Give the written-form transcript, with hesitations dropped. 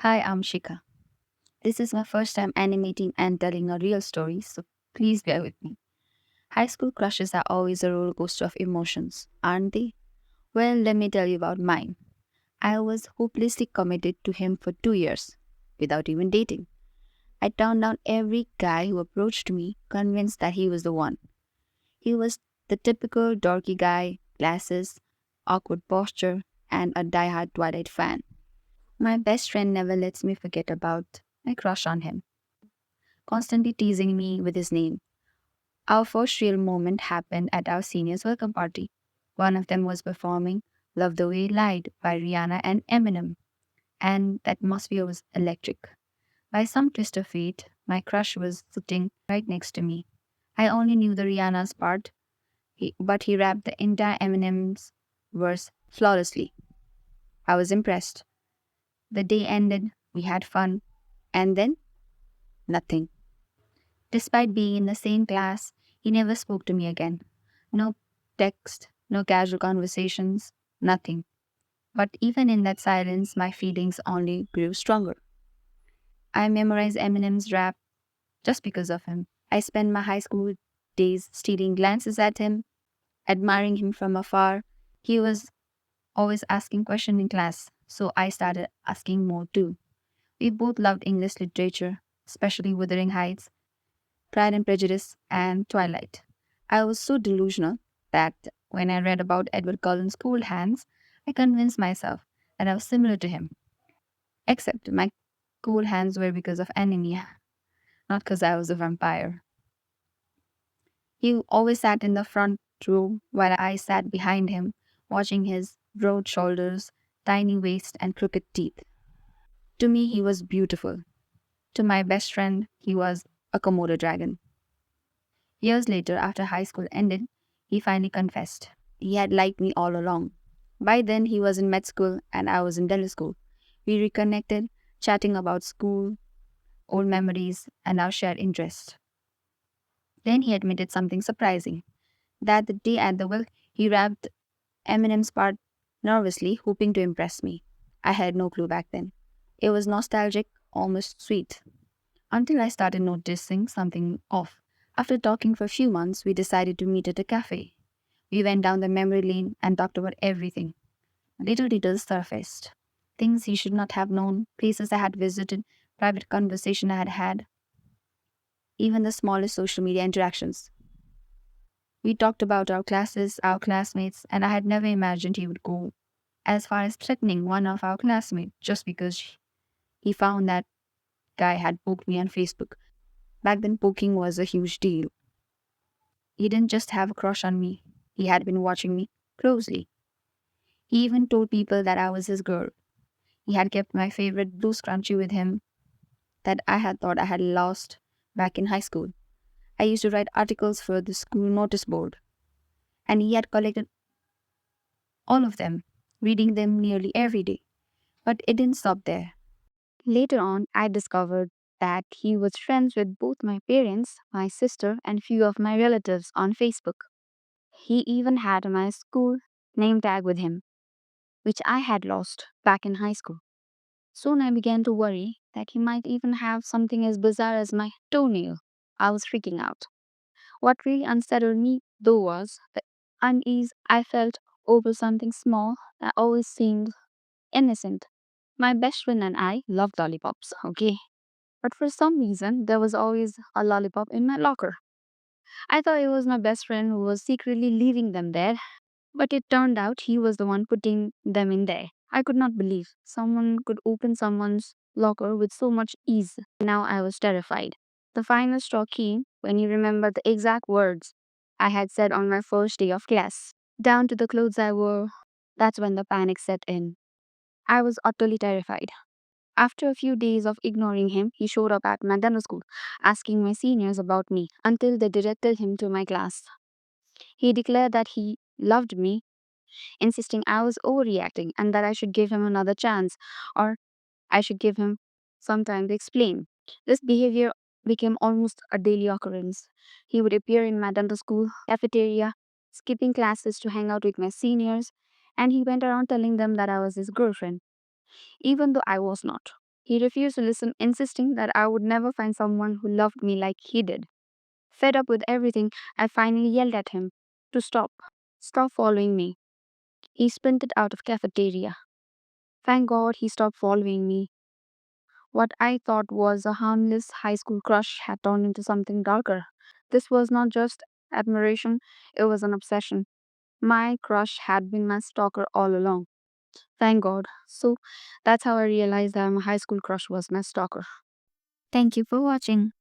Hi, I'm Shika. This is my first time animating and telling a real story, so please bear with me. High school crushes are always a roller coaster of emotions, aren't they? Well, let me tell you about mine. I was hopelessly committed to him for 2 years, without even dating. I turned down every guy who approached me, convinced that he was the one. He was the typical dorky guy, glasses, awkward posture, and a die-hard Twilight fan. My best friend never lets me forget about my crush on him, constantly teasing me with his name. Our first real moment happened at our seniors' welcome party. One of them was performing Love the Way You Lied by Rihanna and Eminem, and the atmosphere was electric. By some twist of fate, my crush was sitting right next to me. I only knew the Rihanna's part, but he rapped the entire Eminem's verse flawlessly. I was impressed. The day ended, we had fun, and then nothing. Despite being in the same class, he never spoke to me again. No text, no casual conversations, nothing. But even in that silence, my feelings only grew stronger. I memorized Eminem's rap just because of him. I spent my high school days stealing glances at him, admiring him from afar. He was always asking questions in class, so I started asking more too. We both loved English literature, especially Wuthering Heights, Pride and Prejudice, and Twilight. I was so delusional that when I read about Edward Cullen's cool hands, I convinced myself that I was similar to him. Except my cool hands were because of anemia, not because I was a vampire. He always sat in the front row while I sat behind him, watching his broad shoulders, tiny waist, and crooked teeth. To me, he was beautiful. To my best friend, he was a Komodo dragon. Years later, after high school ended, he finally confessed. He had liked me all along. By then, he was in med school and I was in dental school. We reconnected, chatting about school, old memories, and our shared interests. Then he admitted something surprising that the day at the will, he rapped Eminem's part nervously, hoping to impress me. I had no clue back then. It was nostalgic, almost sweet, until I started noticing something off. After talking for a few months, we decided to meet at a cafe. We went down the memory lane and talked about everything. Little details surfaced. Things he should not have known, places I had visited, private conversation I had had, even the smallest social media interactions. We talked about our classes, our classmates, and I had never imagined he would go as far as threatening one of our classmates just because he found that guy had poked me on Facebook. Back then, poking was a huge deal. He didn't just have a crush on me, he had been watching me closely. He even told people that I was his girl. He had kept my favorite blue scrunchie with him that I had thought I had lost back in high school. I used to write articles for the school notice board, and he had collected all of them, reading them nearly every day. But it didn't stop there. Later on, I discovered that he was friends with both my parents, my sister, and few of my relatives on Facebook. He even had my school name tag with him, which I had lost back in high school. Soon I began to worry that he might even have something as bizarre as my toenail. I was freaking out. What really unsettled me, though, was the unease I felt over something small that always seemed innocent. My best friend and I loved lollipops, okay? But for some reason, there was always a lollipop in my locker. I thought it was my best friend who was secretly leaving them there, but it turned out he was the one putting them in there. I could not believe someone could open someone's locker with so much ease. Now I was terrified. The final straw came when he remembered the exact words I had said on my first day of class. Down to the clothes I wore. That's when the panic set in. I was utterly terrified. After a few days of ignoring him, he showed up at my dental school, asking my seniors about me until they directed him to my class. He declared that he loved me, insisting I was overreacting and that I should give him another chance or I should give him some time to explain. This behavior became almost a daily occurrence. He would appear in my dental school cafeteria, skipping classes to hang out with my seniors, and he went around telling them that I was his girlfriend, even though I was not. He refused to listen, insisting that I would never find someone who loved me like he did. Fed up with everything, I finally yelled at him to stop. Stop following me. He sprinted out of cafeteria. Thank God he stopped following me. What I thought was a harmless high school crush had turned into something darker. This was not just admiration, it was an obsession. My crush had been my stalker all along. Thank God. So that's how I realized that my high school crush was my stalker. Thank you for watching.